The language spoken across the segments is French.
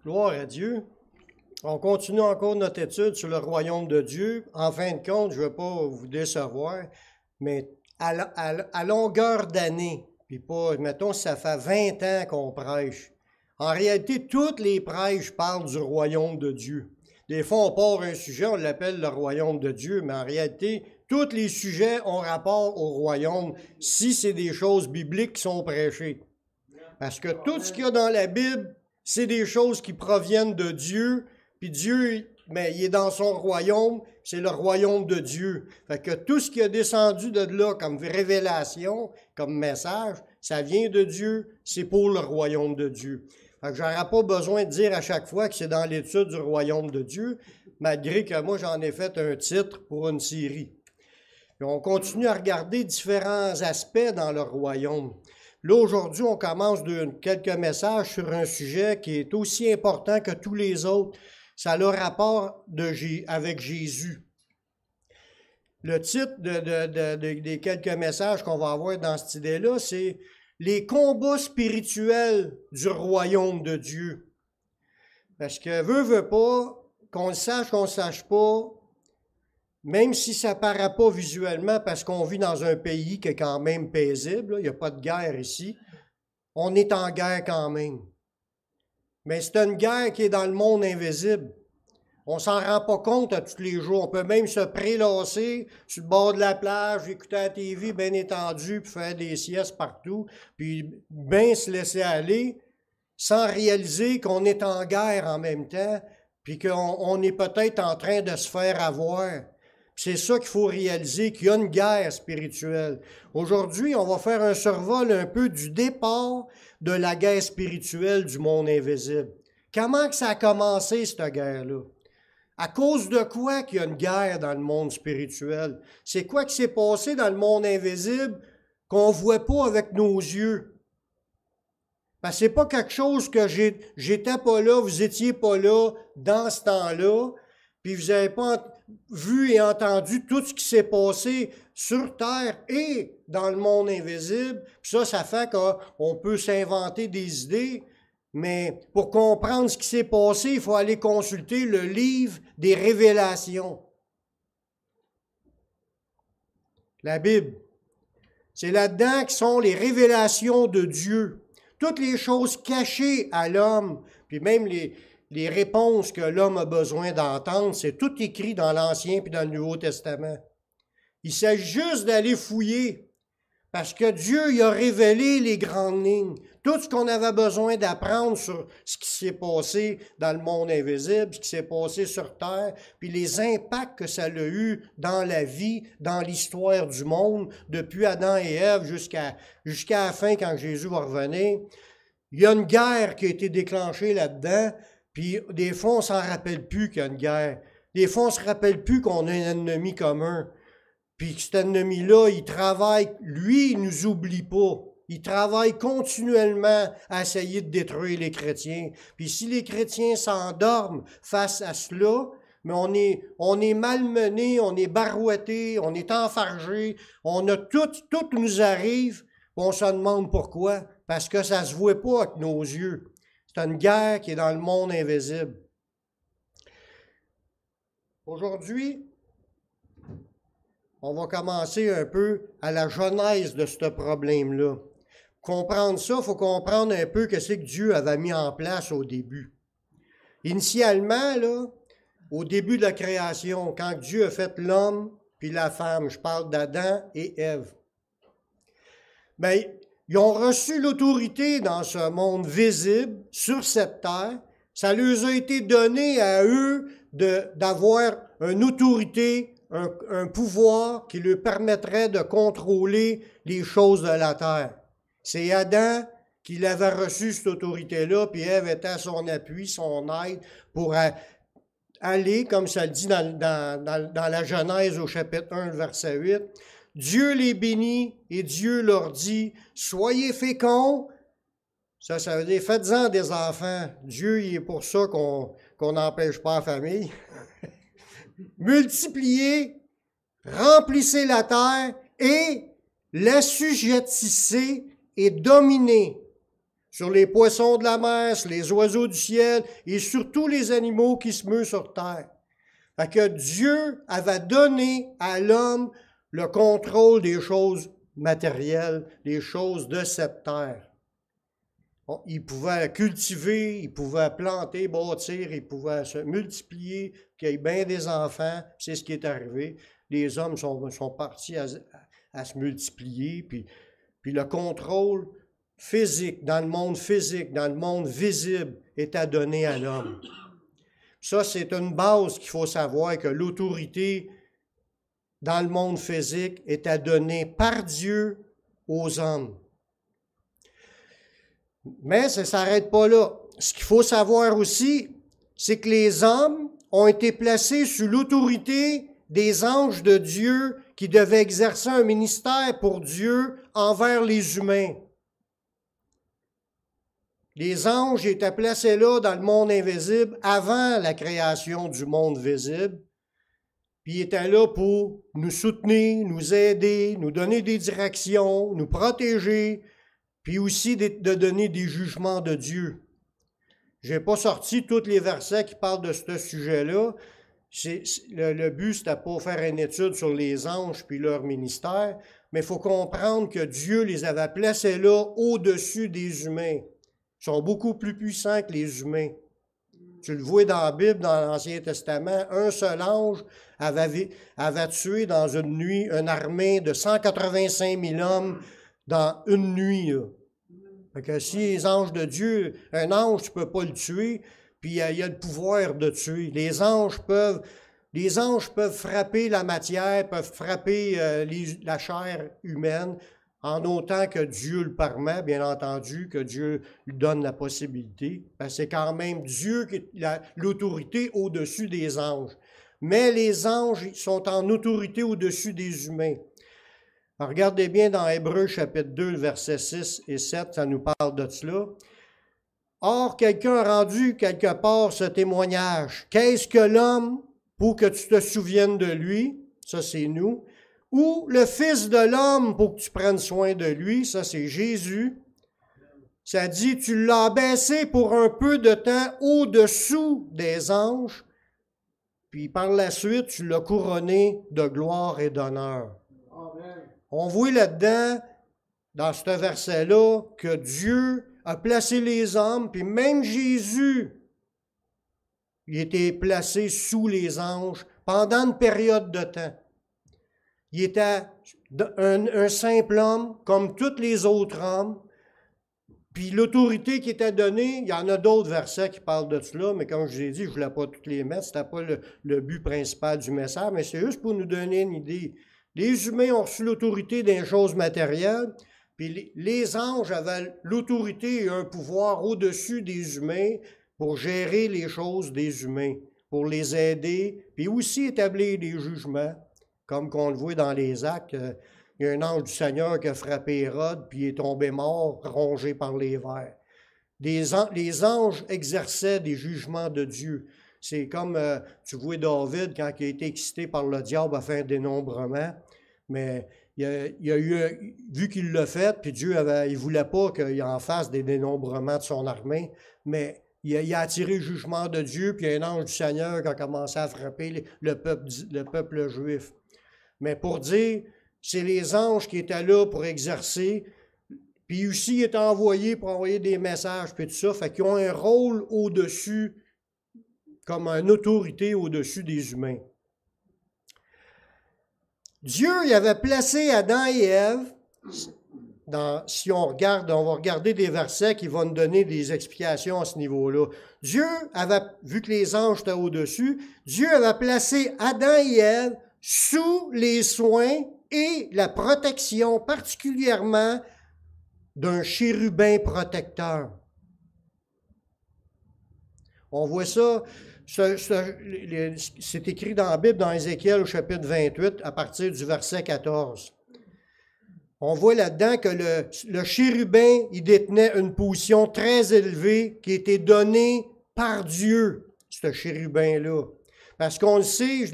Gloire à Dieu. On continue encore notre étude sur le royaume de Dieu. En fin de compte, je ne veux pas vous décevoir, mais à longueur d'année, puis pas, mettons, ça fait 20 ans qu'on prêche. En réalité, toutes les prêches parlent du royaume de Dieu. Des fois, on part un sujet, on l'appelle le royaume de Dieu, mais en réalité, tous les sujets ont rapport au royaume si c'est des choses bibliques qui sont prêchées. Parce que tout ce qu'il y a dans la Bible, c'est des choses qui proviennent de Dieu, puis Dieu, mais il est dans son royaume, c'est le royaume de Dieu. Fait que tout ce qui est descendu de là comme révélation, comme message, ça vient de Dieu, c'est pour le royaume de Dieu. Fait que j'aurais pas besoin de dire à chaque fois que c'est dans l'étude du royaume de Dieu, malgré que moi j'en ai fait un titre pour une série. Et on continue à regarder différents aspects dans le royaume. Là, aujourd'hui, on commence quelques messages sur un sujet qui est aussi important que tous les autres. Ça a le rapport avec Jésus. Le titre des quelques messages qu'on va avoir dans cette idée-là, c'est « Les combats spirituels du royaume de Dieu ». Parce que veut pas, qu'on le sache pas, même si ça ne paraît pas visuellement parce qu'on vit dans un pays qui est quand même paisible, il n'y a pas de guerre ici, on est en guerre quand même. Mais c'est une guerre qui est dans le monde invisible. On ne s'en rend pas compte à tous les jours. On peut même se prélasser sur le bord de la plage, écouter la TV bien étendu, puis faire des siestes partout, puis bien se laisser aller, sans réaliser qu'on est en guerre en même temps, puis qu'on est peut-être en train de se faire avoir. C'est ça qu'il faut réaliser, qu'il y a une guerre spirituelle. Aujourd'hui, on va faire un survol un peu du départ de la guerre spirituelle du monde invisible. Comment que ça a commencé, cette guerre-là? À cause de quoi qu'il y a une guerre dans le monde spirituel? C'est quoi qui s'est passé dans le monde invisible qu'on ne voit pas avec nos yeux? Parce que c'est pas quelque chose que j'étais pas là, vous étiez pas là dans ce temps-là, puis vous n'avez pas vu et entendu tout ce qui s'est passé sur Terre et dans le monde invisible. Puis ça fait qu'on peut s'inventer des idées, mais pour comprendre ce qui s'est passé, il faut aller consulter le livre des révélations. La Bible. C'est là-dedans que sont les révélations de Dieu. Toutes les choses cachées à l'homme, puis même les réponses que l'homme a besoin d'entendre, c'est tout écrit dans l'Ancien puis dans le Nouveau Testament. Il s'agit juste d'aller fouiller, parce que Dieu il a révélé les grandes lignes, tout ce qu'on avait besoin d'apprendre sur ce qui s'est passé dans le monde invisible, ce qui s'est passé sur Terre, puis les impacts que ça a eu dans la vie, dans l'histoire du monde, depuis Adam et Ève jusqu'à la fin quand Jésus va revenir. Il y a une guerre qui a été déclenchée là-dedans, puis des fois, on ne s'en rappelle plus qu'il y a une guerre. Des fois, on ne se rappelle plus qu'on a un ennemi commun. Puis que cet ennemi-là, il travaille, lui, il ne nous oublie pas. Il travaille continuellement à essayer de détruire les chrétiens. Puis si les chrétiens s'endorment face à cela, mais on est malmenés, on est barouettés, on est enfargés, tout nous arrive, on se demande pourquoi. Parce que ça ne se voit pas avec nos yeux. C'est une guerre qui est dans le monde invisible. Aujourd'hui, on va commencer un peu à la genèse de ce problème-là. Pour comprendre ça, il faut comprendre un peu ce que Dieu avait mis en place au début. Initialement, là, au début de la création, quand Dieu a fait l'homme puis la femme, je parle d'Adam et Ève, bien, ils ont reçu l'autorité dans ce monde visible, sur cette terre. Ça leur a été donné à eux d'avoir une autorité, un pouvoir qui leur permettrait de contrôler les choses de la terre. C'est Adam qui l'avait reçu, cette autorité-là, puis Ève était à son appui, son aide, pour aller, comme ça le dit dans la Genèse au chapitre 1, verset 8, « Dieu les bénit et Dieu leur dit, « Soyez féconds ». Ça veut dire, faites-en des enfants. Dieu, il est pour ça qu'on n'empêche pas la famille. Multipliez, remplissez la terre et l'assujettissez et dominez sur les poissons de la mer, sur les oiseaux du ciel et sur tous les animaux qui se meuvent sur terre. Fait que Dieu avait donné à l'homme le contrôle des choses matérielles, des choses de cette terre. Bon, il pouvait cultiver, il pouvait planter, bâtir, il pouvait se multiplier, qu'il y ait bien des enfants. C'est ce qui est arrivé. Les hommes sont partis à se multiplier, puis le contrôle physique, dans le monde physique, dans le monde visible, est à donner à l'homme. Ça, c'est une base qu'il faut savoir, que l'autorité dans le monde physique est à donner par Dieu aux hommes. Mais ça ne s'arrête pas là. Ce qu'il faut savoir aussi, c'est que les hommes ont été placés sous l'autorité des anges de Dieu qui devaient exercer un ministère pour Dieu envers les humains. Les anges étaient placés là dans le monde invisible avant la création du monde visible, puis ils étaient là pour nous soutenir, nous aider, nous donner des directions, nous protéger, puis aussi de donner des jugements de Dieu. Je n'ai pas sorti tous les versets qui parlent de ce sujet-là. Le but, c'était pas faire une étude sur les anges puis leur ministère, mais il faut comprendre que Dieu les avait placés là au-dessus des humains. Ils sont beaucoup plus puissants que les humains. Tu le vois dans la Bible, dans l'Ancien Testament, un seul ange avait tué dans une nuit une armée de 185 000 hommes dans une nuit. Là. Fait que si les anges de Dieu, un ange, tu ne peux pas le tuer, puis il y a le pouvoir de tuer. Les anges peuvent frapper la matière, peuvent frapper la chair humaine, en autant que Dieu le permet, bien entendu, que Dieu lui donne la possibilité. Parce que c'est quand même Dieu qui a l'autorité au-dessus des anges. Mais les anges sont en autorité au-dessus des humains. Alors, regardez bien dans Hébreux chapitre 2, versets 6 et 7, ça nous parle de cela. Or, quelqu'un a rendu quelque part ce témoignage. Qu'est-ce que l'homme pour que tu te souviennes de lui? Ça, c'est nous. Ou le Fils de l'homme pour que tu prennes soin de lui? Ça, c'est Jésus. Ça dit, tu l'as baissé pour un peu de temps au-dessous des anges, puis par la suite, tu l'as couronné de gloire et d'honneur. On voit là-dedans, dans ce verset-là, que Dieu a placé les hommes, puis même Jésus, il était placé sous les anges pendant une période de temps. Il était un simple homme, comme tous les autres hommes, puis l'autorité qui était donnée, il y en a d'autres versets qui parlent de cela, mais comme je l'ai dit, je ne voulais pas toutes les mettre, ce n'était pas le but principal du message, mais c'est juste pour nous donner une idée. Les humains ont reçu l'autorité des choses matérielles, puis les anges avaient l'autorité et un pouvoir au-dessus des humains pour gérer les choses des humains, pour les aider, puis aussi établir des jugements, comme qu'on le voit dans les Actes. Il y a un ange du Seigneur qui a frappé Hérode, puis il est tombé mort, rongé par les vers. Les anges exerçaient des jugements de Dieu. C'est comme, tu vois David, quand il a été excité par le diable à faire un dénombrement, mais il a eu, vu qu'il l'a fait, puis Dieu il voulait pas qu'il en fasse des dénombrements de son armée, mais il a attiré le jugement de Dieu, puis il y a un ange du Seigneur qui a commencé à frapper le peuple juif. Mais pour dire, c'est les anges qui étaient là pour exercer, puis aussi ils étaient envoyés pour envoyer des messages, puis tout ça, fait qu'ils ont un rôle au-dessus, comme une autorité au-dessus des humains. Dieu il avait placé Adam et Ève, si on va regarder des versets qui vont nous donner des explications à ce niveau-là. Dieu avait, vu que les anges étaient au-dessus, Dieu avait placé Adam et Ève sous les soins et la protection particulièrement d'un chérubin protecteur. On voit ça, c'est écrit dans la Bible, dans Ézéchiel au chapitre 28, à partir du verset 14. On voit là-dedans que le chérubin, il détenait une position très élevée qui était donnée par Dieu, ce chérubin-là. Parce qu'on le sait,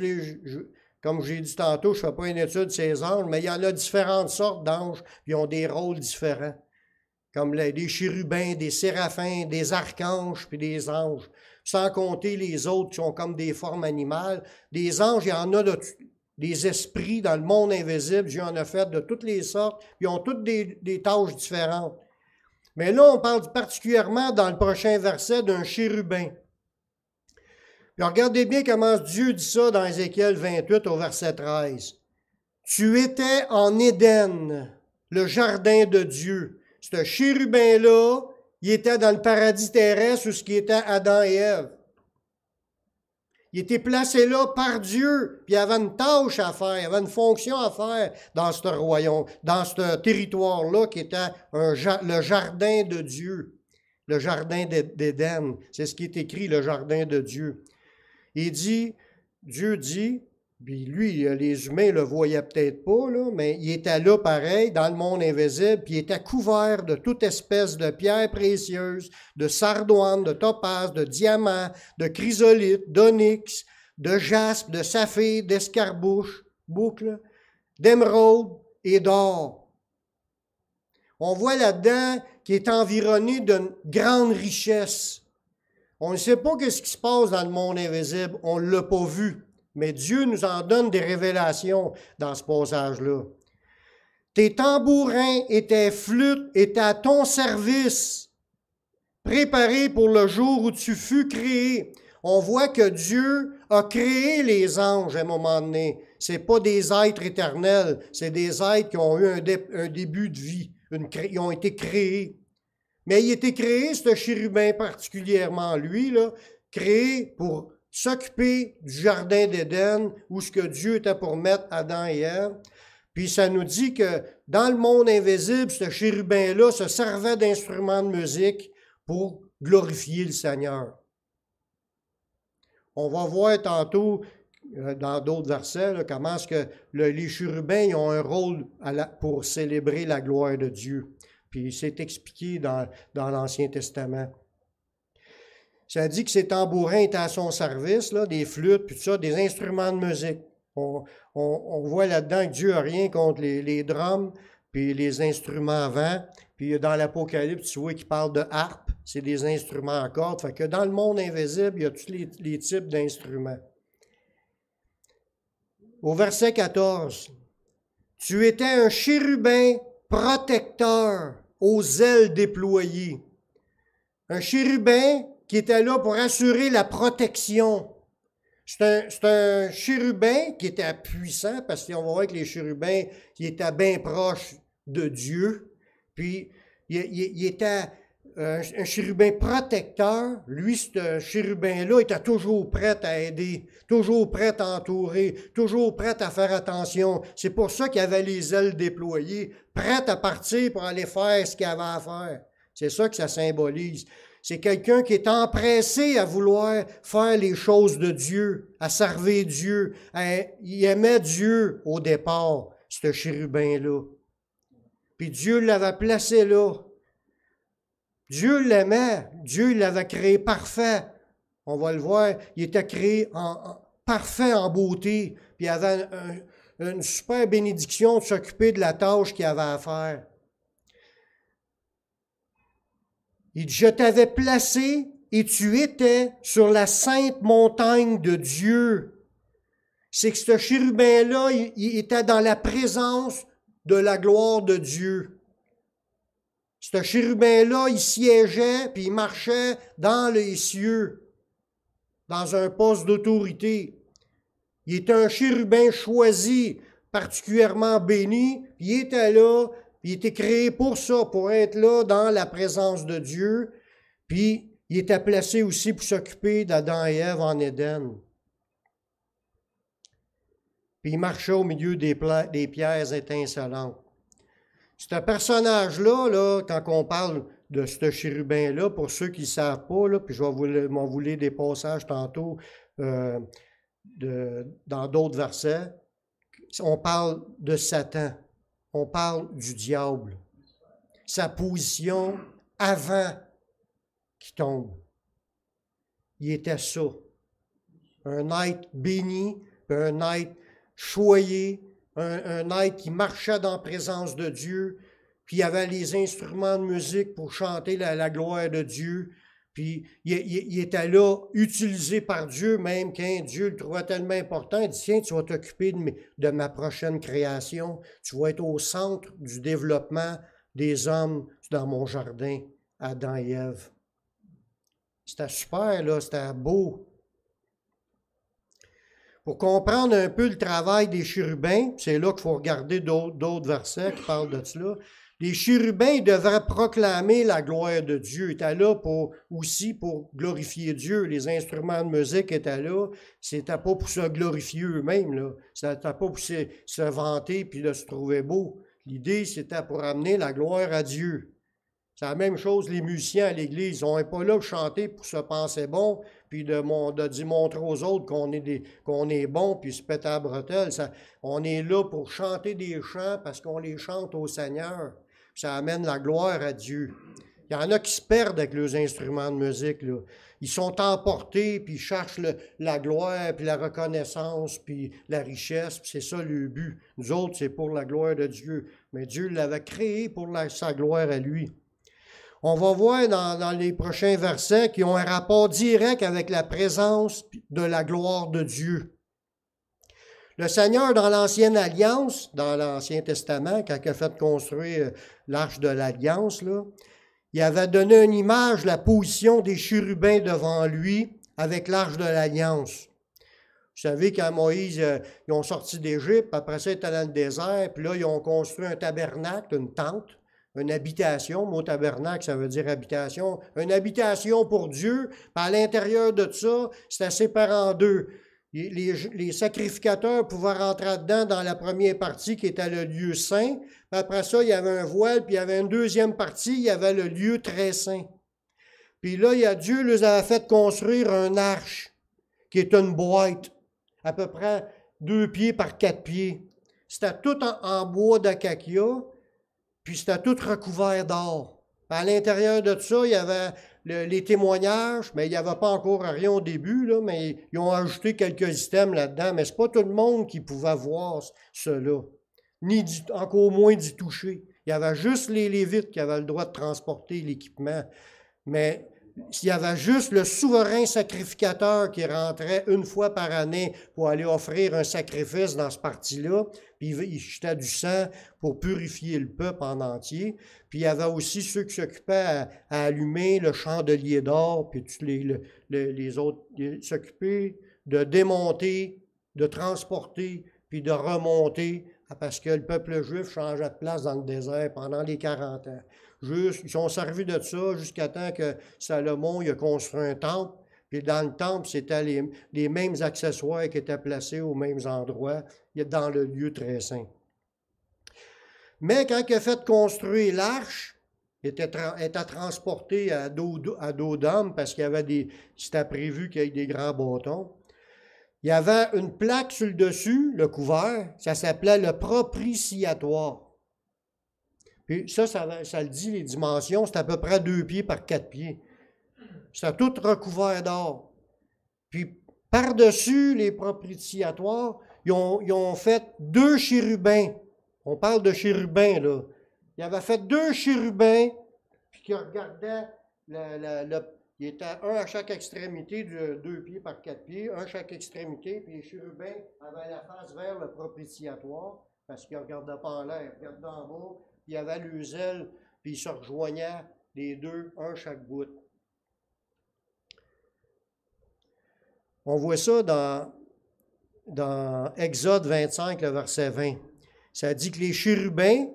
comme j'ai dit tantôt, je ne fais pas une étude de ces anges, mais il y en a différentes sortes d'anges, qui ont des rôles différents. comme des chérubins, des séraphins, des archanges, puis des anges. Sans compter les autres qui ont comme des formes animales. Des anges, il y en a des esprits dans le monde invisible, Dieu en a fait de toutes les sortes, puis ils ont toutes des tâches différentes. Mais là, on parle particulièrement dans le prochain verset d'un chérubin. Puis regardez bien comment Dieu dit ça dans Ézéchiel 28 au verset 13. Tu étais en Éden, le jardin de Dieu. Ce chérubin-là, il était dans le paradis terrestre où ce qui était Adam et Ève. Il était placé là par Dieu, puis il avait une tâche à faire, il avait une fonction à faire dans ce royaume, dans ce territoire-là qui était le jardin de Dieu, le jardin d'Éden. C'est ce qui est écrit, le jardin de Dieu. Il dit, Dieu dit, puis lui, les humains ne le voyaient peut-être pas, là, mais il était là pareil, dans le monde invisible, puis il était couvert de toute espèce de pierres précieuses, de sardoine, de topaze, de diamants, de chrysolite, d'onyx, de jaspe, de saphir, d'escarbouche, boucle, d'émeraude et d'or. On voit là-dedans qu'il est environné d'une grande richesse. On ne sait pas ce qui se passe dans le monde invisible, on ne l'a pas vu. Mais Dieu nous en donne des révélations dans ce passage-là. Tes tambourins et tes flûtes étaient à ton service, préparés pour le jour où tu fus créé. On voit que Dieu a créé les anges à un moment donné. Ce n'est pas des êtres éternels, c'est des êtres qui ont eu un début de vie. Ils ont été créés. Mais il a été créé, ce chérubin particulièrement, lui, là, créé pour s'occuper du jardin d'Éden, où ce que Dieu était pour mettre Adam et Ève. Puis ça nous dit que dans le monde invisible, ce chérubin-là se servait d'instruments de musique pour glorifier le Seigneur. On va voir tantôt, dans d'autres versets, là, comment est-ce que les chérubins ils ont un rôle pour célébrer la gloire de Dieu. Puis c'est expliqué dans l'Ancien Testament. Ça dit que ces tambourins étaient à son service, là, des flûtes, puis tout ça, des instruments de musique. On voit là-dedans que Dieu n'a rien contre les drums, puis les instruments à vent. Puis dans l'Apocalypse, tu vois qu'il parle de harpe, c'est des instruments à cordes. Fait que dans le monde invisible, il y a tous les types d'instruments. Au verset 14, « Tu étais un chérubin protecteur aux ailes déployées. » Un chérubin qui était là pour assurer la protection. C'est un chérubin qui était puissant, parce qu'on va voir que les chérubins, ils étaient bien proches de Dieu. Puis, il était un chérubin protecteur. Lui, ce chérubin-là, était toujours prêt à aider, toujours prêt à entourer, toujours prêt à faire attention. C'est pour ça qu'il avait les ailes déployées, prêt à partir pour aller faire ce qu'il avait à faire. C'est ça que ça symbolise. C'est quelqu'un qui est empressé à vouloir faire les choses de Dieu, à servir Dieu. Il aimait Dieu au départ, ce chérubin-là. Puis Dieu l'avait placé là. Dieu l'aimait. Dieu l'avait créé parfait. On va le voir, il était créé parfait en beauté. Puis il avait une super bénédiction de s'occuper de la tâche qu'il avait à faire. Il dit, je t'avais placé et tu étais sur la sainte montagne de Dieu. C'est que ce chérubin-là, il était dans la présence de la gloire de Dieu. Ce chérubin-là, il siégeait puis il marchait dans les cieux, dans un poste d'autorité. Il était un chérubin choisi, particulièrement béni, puis il était là. Il était créé pour ça, pour être là dans la présence de Dieu. Puis, il était placé aussi pour s'occuper d'Adam et Ève en Éden. Puis, il marchait au milieu des pierres étincelantes. Ce personnage-là, là, quand on parle de ce chérubin-là, pour ceux qui ne savent pas, là, puis je vais vous lire des passages tantôt dans d'autres versets, on parle de Satan. On parle du diable, sa position avant qu'il tombe. Il était ça, un être béni, un être choyé, un être qui marchait dans la présence de Dieu. puis il y avait les instruments de musique pour chanter la gloire de Dieu. Puis il était là, utilisé par Dieu, même quand Dieu le trouvait tellement important. Il dit, tiens, tu vas t'occuper de ma prochaine création. Tu vas être au centre du développement des hommes dans mon jardin, Adam et Ève. C'était super, là, c'était beau. Pour comprendre un peu le travail des chérubins, c'est là qu'il faut regarder d'autres versets qui parlent de cela. Les chérubins devraient proclamer la gloire de Dieu. Ils étaient là aussi pour glorifier Dieu. Les instruments de musique étaient là. C'était pas pour se glorifier eux-mêmes, là. C'était pas pour se vanter puis de se trouver beau. L'idée, c'était pour amener la gloire à Dieu. C'est la même chose, les musiciens à l'Église. On n'est pas là pour chanter pour se penser bon, puis de montrer aux autres qu'on est bon, puis se péter à la bretelle. On est là pour chanter des chants parce qu'on les chante au Seigneur. Ça amène la gloire à Dieu. Il y en a qui se perdent avec leurs instruments de musique, là. Ils sont emportés, puis ils cherchent la gloire, puis la reconnaissance, puis la richesse, puis c'est ça le but. Nous autres, c'est pour la gloire de Dieu. Mais Dieu l'avait créé pour sa gloire à lui. On va voir dans les prochains versets qui ont un rapport direct avec la présence de la gloire de Dieu. Le Seigneur, dans l'Ancienne Alliance, dans l'Ancien Testament, quand il a fait construire l'Arche de l'Alliance, là, il avait donné une image de la position des chérubins devant lui avec l'Arche de l'Alliance. Vous savez, quand Moïse, ils ont sorti d'Égypte, après ça, ils étaient dans le désert, puis là, ils ont construit un tabernacle, une tente, une habitation. Le mot tabernacle, ça veut dire habitation. Une habitation pour Dieu, puis à l'intérieur de ça, c'était séparé en deux. Les sacrificateurs pouvaient rentrer dedans dans la première partie qui était le lieu saint. Puis après ça, il y avait un voile, puis il y avait une deuxième partie, il y avait le lieu très saint. Puis là, Dieu les avait fait construire un arche, qui est une boîte, à peu près 2 pieds par 4 pieds. C'était tout en bois d'acacia, puis c'était tout recouvert d'or. À l'intérieur de ça, il y avait les témoignages, mais il n'y avait pas encore rien au début, là, mais ils ont ajouté quelques items là-dedans, mais ce n'est pas tout le monde qui pouvait voir cela, ni encore moins d'y toucher. Il y avait juste les Lévites qui avaient le droit de transporter l'équipement, mais il y avait juste le souverain sacrificateur qui rentrait une fois par année pour aller offrir un sacrifice dans ce parti-là, puis il jetait du sang pour purifier le peuple en entier. Puis il y avait aussi ceux qui s'occupaient à allumer le chandelier d'or, puis tous les autres s'occupaient de démonter, de transporter, puis de remonter, parce que le peuple juif changeait de place dans le désert pendant les 40 ans. Ils sont servis de ça jusqu'à temps que Salomon il a construit un temple. Puis dans le temple, c'était les mêmes accessoires qui étaient placés aux mêmes endroits dans le lieu très saint. Mais quand il a fait construire l'arche, il était transporté à dos d'homme parce qu'il y avait c'était prévu qu'il y ait des grands bâtons. Il y avait une plaque sur le dessus, le couvert, ça s'appelait le propitiatoire. Puis ça le dit, les dimensions, c'est à peu près 2 pieds par 4 pieds. C'était tout recouvert d'or. Puis par-dessus les propitiatoires, ils ont fait 2 chérubins. On parle de chérubins, là. Ils avaient fait 2 chérubins, puis qui regardaient il était un à chaque extrémité de 2 pieds par 4 pieds, un à chaque extrémité, puis les chérubins avaient la face vers le propitiatoire, parce qu'ils ne regardaient pas en l'air, ils regardaient en bas, puis ils avaient leurs ailes, puis ils se rejoignaient les deux, un chaque bout. On voit ça dans Exode 25, le verset 20. Ça dit que les chérubins,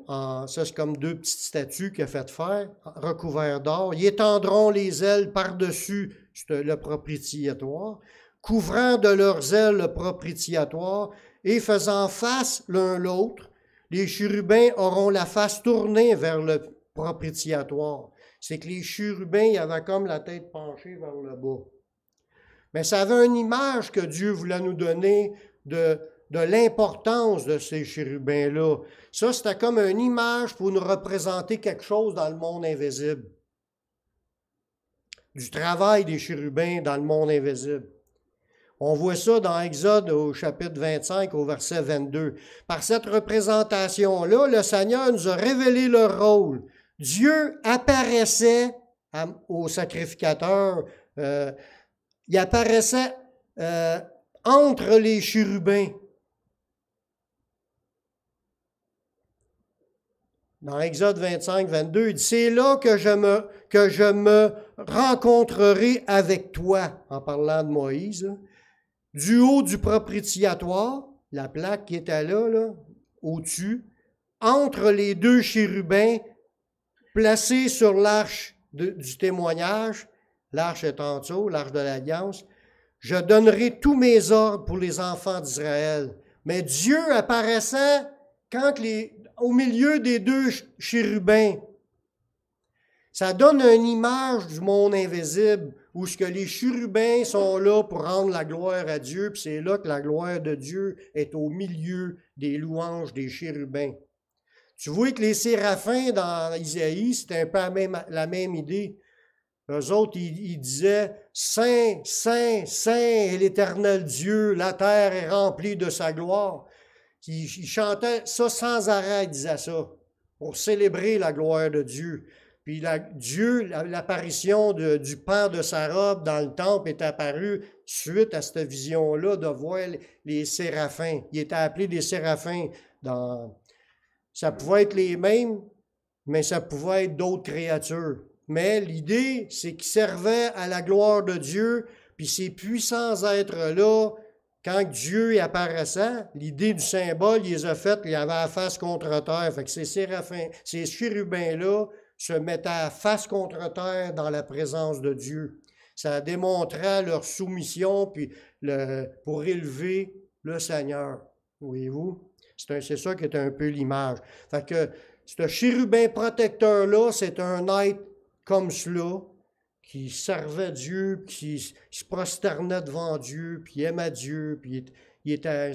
ça c'est comme 2 petites statues qu'il a fait faire, recouverts d'or, ils étendront les ailes par-dessus le propitiatoire, couvrant de leurs ailes le propitiatoire et faisant face l'un l'autre, les chérubins auront la face tournée vers le propitiatoire. C'est que les chérubins, ils avaient comme la tête penchée vers le bas. Mais ça avait une image que Dieu voulait nous donner de l'importance de ces chérubins-là. Ça, c'était comme une image pour nous représenter quelque chose dans le monde invisible. Du travail des chérubins dans le monde invisible. On voit ça dans Exode au chapitre 25, au verset 22. Par cette représentation-là, le Seigneur nous a révélé leur rôle. Dieu apparaissait au sacrificateur, il apparaissait entre les chérubins. Dans Exode 25, 22, il dit, c'est là que je me rencontrerai avec toi, en parlant de Moïse, du haut du propitiatoire, la plaque qui était là, au-dessus, entre les deux chérubins, placés sur l'arche du témoignage, l'arche est en dessous, l'arche de l'Alliance, je donnerai tous mes ordres pour les enfants d'Israël. Mais Dieu apparaissait au milieu des deux chérubins. Ça donne une image du monde invisible où ce que les chérubins sont là pour rendre la gloire à Dieu, puis c'est là que la gloire de Dieu est au milieu des louanges des chérubins. Tu vois que les séraphins dans Isaïe, c'était un peu la même idée. Eux autres, ils disaient « Saint, Saint, Saint est l'Éternel Dieu, la terre est remplie de sa gloire ». Ils chantaient ça sans arrêt, ils disaient ça, pour célébrer la gloire de Dieu. Puis l'apparition du pan de sa robe dans le temple est apparue suite à cette vision-là de voir les séraphins. Ils étaient appelés des séraphins. Ça pouvait être les mêmes, mais ça pouvait être d'autres créatures. Mais l'idée, c'est qu'ils servaient à la gloire de Dieu, puis ces puissants êtres-là, quand Dieu apparaissait, l'idée du symbole, il les a faites, il y avait la face contre terre. Fait que ces séraphins, ces chérubins-là se mettaient à face contre terre dans la présence de Dieu. Ça démontrait leur soumission puis pour élever le Seigneur. Voyez-vous? C'est ça qui est un peu l'image. Fait que ce chérubin protecteur-là, c'est un être comme cela, qui servait Dieu, qui se prosternait devant Dieu, puis aimait Dieu, puis il était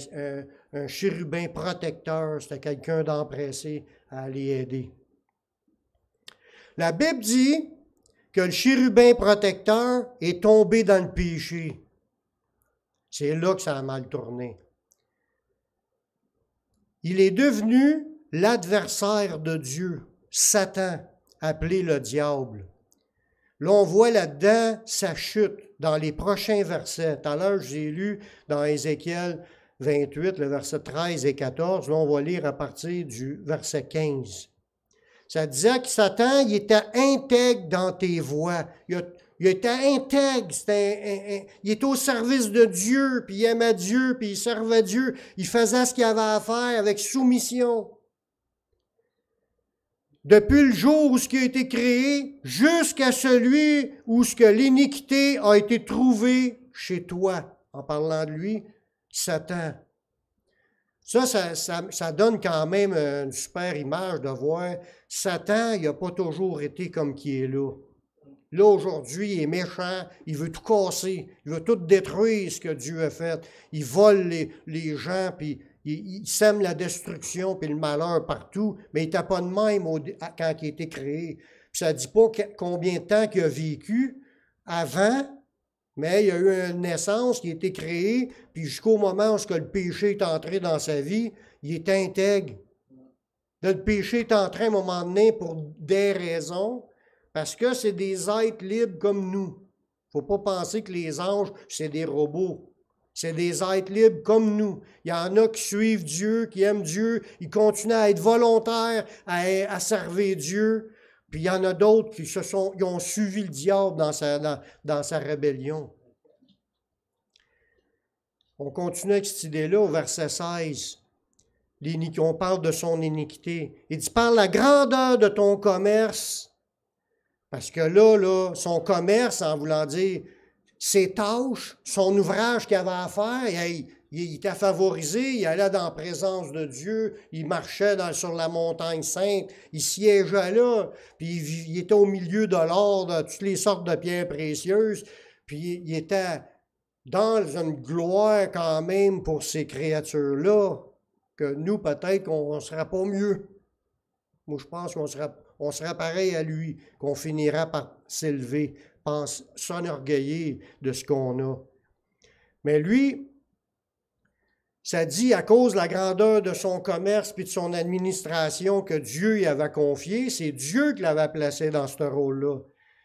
un chérubin protecteur, c'était quelqu'un d'empressé à aller aider. La Bible dit que le chérubin protecteur est tombé dans le péché. C'est là que ça a mal tourné. Il est devenu l'adversaire de Dieu, Satan, appelé le diable. Là, on voit là-dedans sa chute dans les prochains versets. Tout à l'heure, j'ai lu dans Ézéchiel 28, le verset 13 et 14. Là, on va lire à partir du verset 15. Ça disait que Satan, il était intègre dans tes voies. Il était intègre. Il était au service de Dieu, puis il aimait Dieu, puis il servait Dieu. Il faisait ce qu'il avait à faire avec soumission. Depuis le jour où ce qui a été créé, jusqu'à celui où ce que l'iniquité a été trouvée chez toi, en parlant de lui, Satan. Ça donne quand même une super image de voir Satan, il n'a pas toujours été comme qui est là. Là, aujourd'hui, il est méchant, il veut tout casser, il veut tout détruire ce que Dieu a fait. Il vole les gens, puis il sème la destruction puis le malheur partout, mais il n'était pas de même quand il a été créé. Puis ça ne dit pas combien de temps il a vécu avant, mais il y a eu une naissance qui a été créée, puis jusqu'au moment où le péché est entré dans sa vie, il est intègre. Le péché est entré à un moment donné pour des raisons, parce que c'est des êtres libres comme nous. Il ne faut pas penser que les anges, c'est des robots. C'est des êtres libres comme nous. Il y en a qui suivent Dieu, qui aiment Dieu, ils continuent à être volontaires, à servir Dieu. Puis il y en a d'autres qui ils ont suivi le diable dans sa rébellion. On continue avec cette idée-là au verset 16. On parle de son iniquité. Il dit, par la grandeur de ton commerce, parce que là, son commerce, en voulant dire ses tâches, son ouvrage qu'il avait à faire, il était favorisé, il allait dans la présence de Dieu, il marchait sur la montagne sainte, il siégeait là, puis il était au milieu de l'or, de toutes les sortes de pierres précieuses, puis il était dans une gloire quand même pour ces créatures-là, que nous, peut-être qu'on ne sera pas mieux. Moi, je pense qu'on sera pareil à lui, qu'on finira par s'élever, s'enorgueillir de ce qu'on a. Mais lui, ça dit à cause de la grandeur de son commerce puis de son administration que Dieu y avait confié, c'est Dieu qui l'avait placé dans ce rôle-là.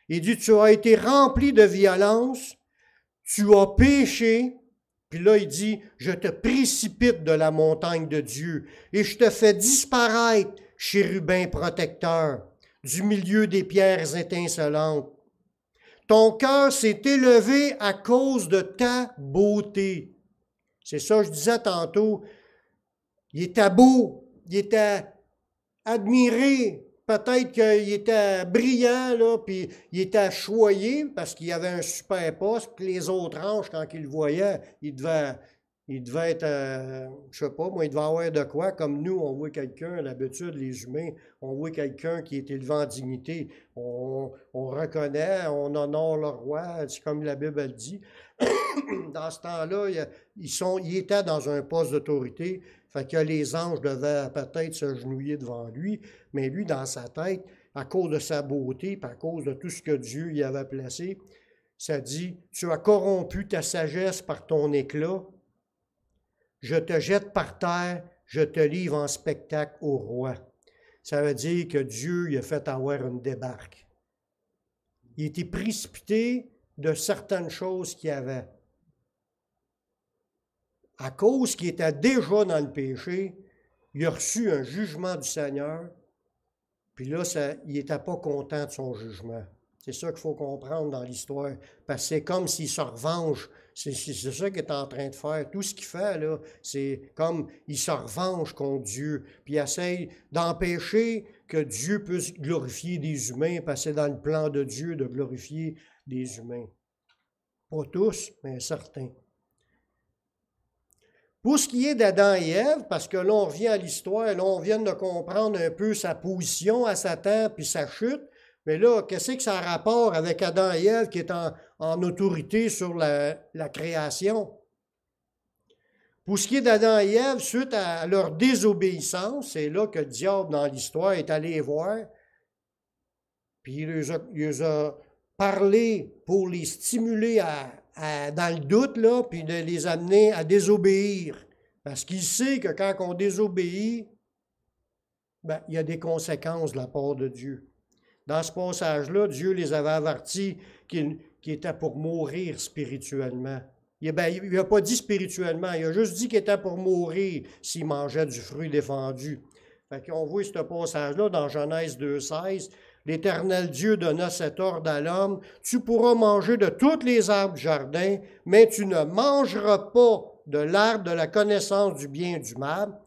Il dit, tu as été rempli de violence, tu as péché, puis là il dit, je te précipite de la montagne de Dieu et je te fais disparaître, chérubin protecteur, du milieu des pierres étincelantes. Ton cœur s'est élevé à cause de ta beauté. C'est ça, je disais tantôt, il était beau, il était admiré, peut-être qu'il était brillant, là, puis il était choyé parce qu'il avait un super poste, puis les autres anges, quand ils le voyaient, il devait être, je sais pas, moi, il devait avoir de quoi, comme nous, on voit quelqu'un, d'habitude, les humains, on voit quelqu'un qui est élevé en dignité, on reconnaît, on honore le roi, c'est comme la Bible dit. Dans ce temps-là, ils étaient dans un poste d'autorité, fait que les anges devaient peut-être se genouiller devant lui, mais lui, dans sa tête, à cause de sa beauté, puis à cause de tout ce que Dieu y avait placé, ça dit, tu as corrompu ta sagesse par ton éclat, je te jette par terre, je te livre en spectacle au roi. Ça veut dire que Dieu il a fait avoir une débarque. Il était précipité de certaines choses qu'il y avait. À cause qu'il était déjà dans le péché, il a reçu un jugement du Seigneur, puis là, il n'était pas content de son jugement. C'est ça qu'il faut comprendre dans l'histoire, parce que c'est comme s'il se revenge. C'est ça qu'il est en train de faire. Tout ce qu'il fait, là, c'est comme il se revenge contre Dieu, puis il essaye d'empêcher que Dieu puisse glorifier des humains, parce que c'est dans le plan de Dieu de glorifier des humains. Pas tous, mais certains. Pour ce qui est d'Adam et Ève, parce que là, on revient à l'histoire, là, on vient de comprendre un peu sa position à Satan puis sa chute. Mais là, qu'est-ce que ça a rapport avec Adam et Ève qui est en autorité sur la création? Pour ce qui est d'Adam et Ève, suite à leur désobéissance, c'est là que le diable dans l'histoire est allé voir, puis il les a parlé pour les stimuler dans le doute, là, puis de les amener à désobéir. Parce qu'il sait que quand on désobéit, ben, il y a des conséquences de la part de Dieu. Dans ce passage-là, Dieu les avait avertis qu'ils étaient pour mourir spirituellement. Il n'a pas dit spirituellement, il a juste dit qu'ils étaient pour mourir s'ils mangeaient du fruit défendu. Fait qu'on voit ce passage-là dans Genèse 2,16. L'Éternel Dieu donna cet ordre à l'homme, tu pourras manger de toutes les arbres du jardin, mais tu ne mangeras pas de l'arbre de la connaissance du bien et du mal,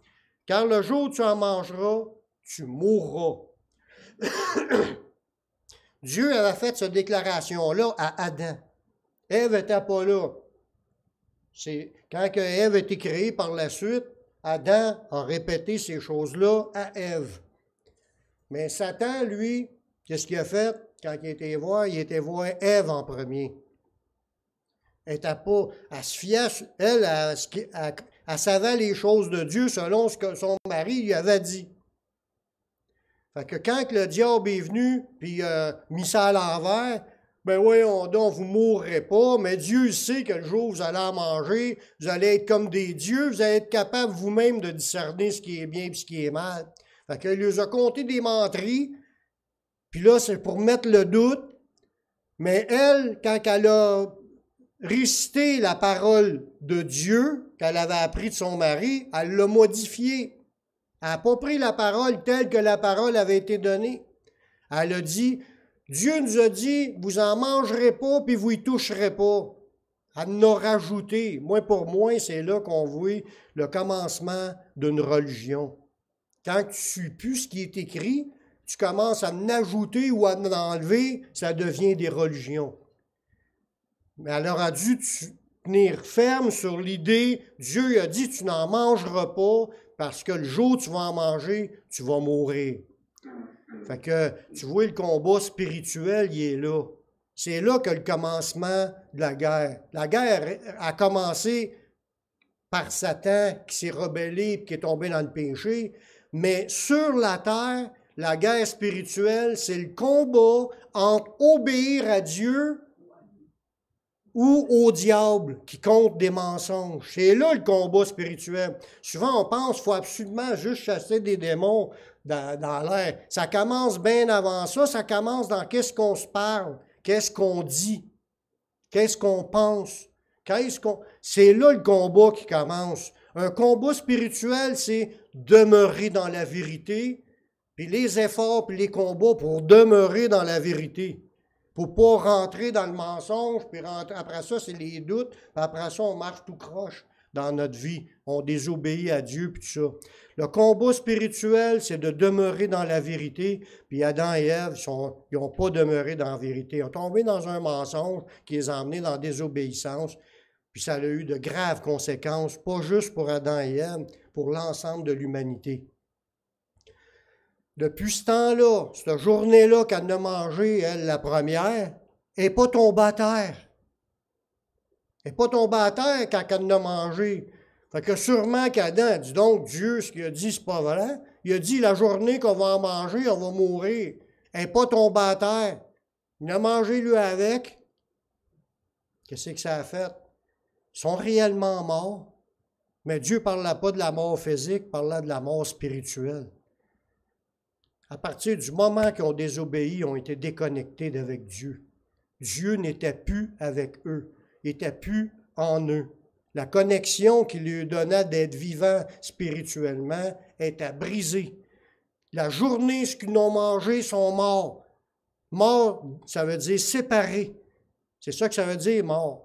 car le jour où tu en mangeras, tu mourras. Dieu avait fait cette déclaration-là à Adam. Ève n'était pas là. Quand Ève a été créée par la suite, Adam a répété ces choses-là à Ève. Mais Satan, lui, qu'est-ce qu'il a fait quand il était voir? Il était voir Ève en premier. Elle n'était pas, elle se fiait, elle savait les choses de Dieu selon ce que son mari lui avait dit. Fait que quand le diable est venu, puis mis ça à l'envers, ben voyons donc, vous ne mourrez pas, mais Dieu sait que le jour où vous allez en manger, vous allez être comme des dieux, vous allez être capable vous-même de discerner ce qui est bien et ce qui est mal. Fait qu'il lui a compté des menteries, puis là, c'est pour mettre le doute, mais elle, quand elle a récité la parole de Dieu, qu'elle avait appris de son mari, elle l'a modifiée. Elle n'a pas pris la parole telle que la parole avait été donnée. Elle a dit, Dieu nous a dit, vous n'en mangerez pas, puis vous y toucherez pas. Elle en a rajouté. Moi, pour moi, c'est là qu'on voit le commencement d'une religion. Quand tu ne suis plus ce qui est écrit, tu commences à en ajouter ou à en enlever, ça devient des religions. Mais elle aura dû tenir ferme sur l'idée, Dieu a dit, tu n'en mangeras pas, parce que le jour où tu vas en manger, tu vas mourir. Fait que, tu vois, le combat spirituel, il est là. C'est là que le commencement de la guerre. La guerre a commencé par Satan qui s'est rebellé et qui est tombé dans le péché. Mais sur la terre, la guerre spirituelle, c'est le combat entre obéir à Dieu ou au diable qui compte des mensonges. C'est là le combat spirituel. Souvent, on pense qu'il faut absolument juste chasser des démons dans l'air. Ça commence bien avant ça. Ça commence dans qu'est-ce qu'on se parle, qu'est-ce qu'on dit, qu'est-ce qu'on pense. C'est là le combat qui commence. Un combat spirituel, c'est demeurer dans la vérité, puis les efforts, puis les combats pour demeurer dans la vérité. Pour pas rentrer dans le mensonge, puis après ça, c'est les doutes, puis après ça, on marche tout croche dans notre vie. On désobéit à Dieu, puis tout ça. Le combat spirituel, c'est de demeurer dans la vérité, puis Adam et Ève, ils n'ont pas demeuré dans la vérité. Ils ont tombé dans un mensonge qui les a emmenés dans la désobéissance, puis ça a eu de graves conséquences, pas juste pour Adam et Ève, pour l'ensemble de l'humanité. Depuis ce temps-là, cette journée-là qu'elle a mangé, elle, la première, elle n'est pas tombée à terre. Elle n'est pas tombée à terre quand elle a mangé. Fait que sûrement qu'Adam a dit donc, Dieu, ce qu'il a dit, c'est pas vrai. Il a dit, la journée qu'on va en manger, on va mourir. Elle n'est pas tombée à terre. Il a mangé lui avec. Qu'est-ce que ça a fait? Ils sont réellement morts. Mais Dieu ne parlait pas de la mort physique, il parlait de la mort spirituelle. À partir du moment qu'ils ont désobéi, ils ont été déconnectés d'avec Dieu. Dieu n'était plus avec eux, n'était plus en eux. La connexion qui lui donnait d'être vivant spirituellement était brisée. La journée, ce qu'ils ont mangé, sont morts. Mort, ça veut dire séparé. C'est ça que ça veut dire, mort.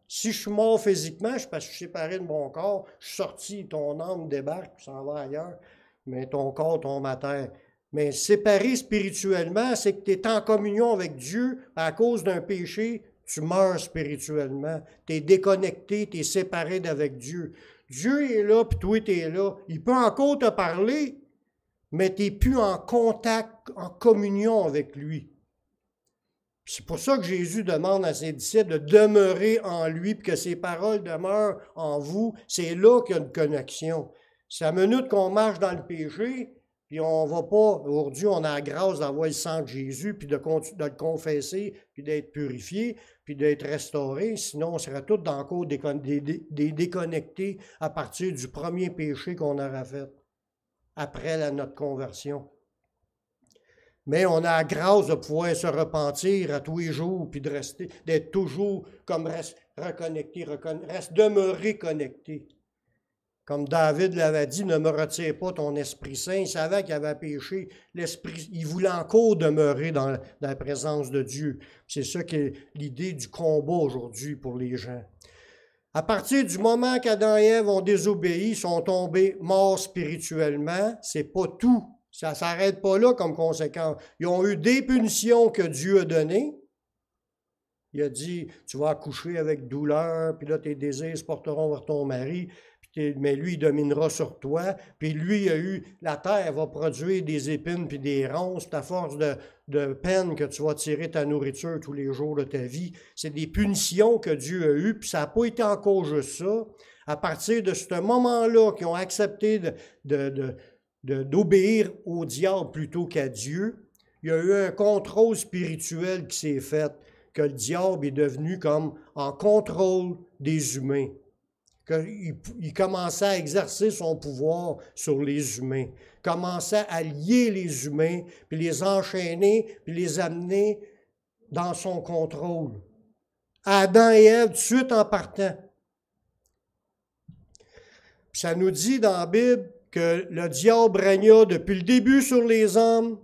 Si je suis mort physiquement, c'est parce que je suis séparé de mon corps, je suis sorti, ton âme débarque, tu s'en vas ailleurs, mais ton corps tombe à terre. Mais séparé spirituellement, c'est que tu es en communion avec Dieu à cause d'un péché, tu meurs spirituellement. Tu es déconnecté, tu es séparé d'avec Dieu. Dieu est là, puis toi, tu es là. Il peut encore te parler, mais tu n'es plus en contact, en communion avec lui. C'est pour ça que Jésus demande à ses disciples de demeurer en lui, puis que ses paroles demeurent en vous. C'est là qu'il y a une connexion. C'est à la minute qu'on marche dans le péché, puis on ne va pas, aujourd'hui, on a la grâce d'avoir le sang de Jésus, puis de le confesser, puis d'être purifié, puis d'être restauré. Sinon, on serait tous encore déconnectés à partir du premier péché qu'on aura fait, après notre conversion. Mais on a la grâce de pouvoir se repentir à tous les jours, puis d'être toujours comme reconnecté, demeurer connecté. Comme David l'avait dit, ne me retire pas ton Esprit Saint. Il savait qu'il avait péché. Il voulait encore demeurer dans la présence de Dieu. C'est ça qui est l'idée du combat aujourd'hui pour les gens. À partir du moment qu'Adam et Ève ont désobéi, sont tombés morts spirituellement, c'est pas tout. Ça ne s'arrête pas là comme conséquence. Ils ont eu des punitions que Dieu a données. Il a dit, tu vas accoucher avec douleur, puis là tes désirs se porteront vers ton mari, mais lui, il dominera sur toi. Puis lui, la terre va produire des épines puis des ronces, puis à force de peine que tu vas tirer ta nourriture tous les jours de ta vie. C'est des punitions que Dieu a eues, puis ça n'a pas été encore juste ça. À partir de ce moment-là, qu'ils ont accepté d'obéir au diable plutôt qu'à Dieu, il y a eu un contrôle spirituel qui s'est fait, que le diable est devenu comme en contrôle des humains. Qu'il commençait à exercer son pouvoir sur les humains, commençait à lier les humains, puis les enchaîner, puis les amener dans son contrôle. Adam et Ève, tout de suite en partant. Puis ça nous dit dans la Bible que le diable régna depuis le début sur les hommes,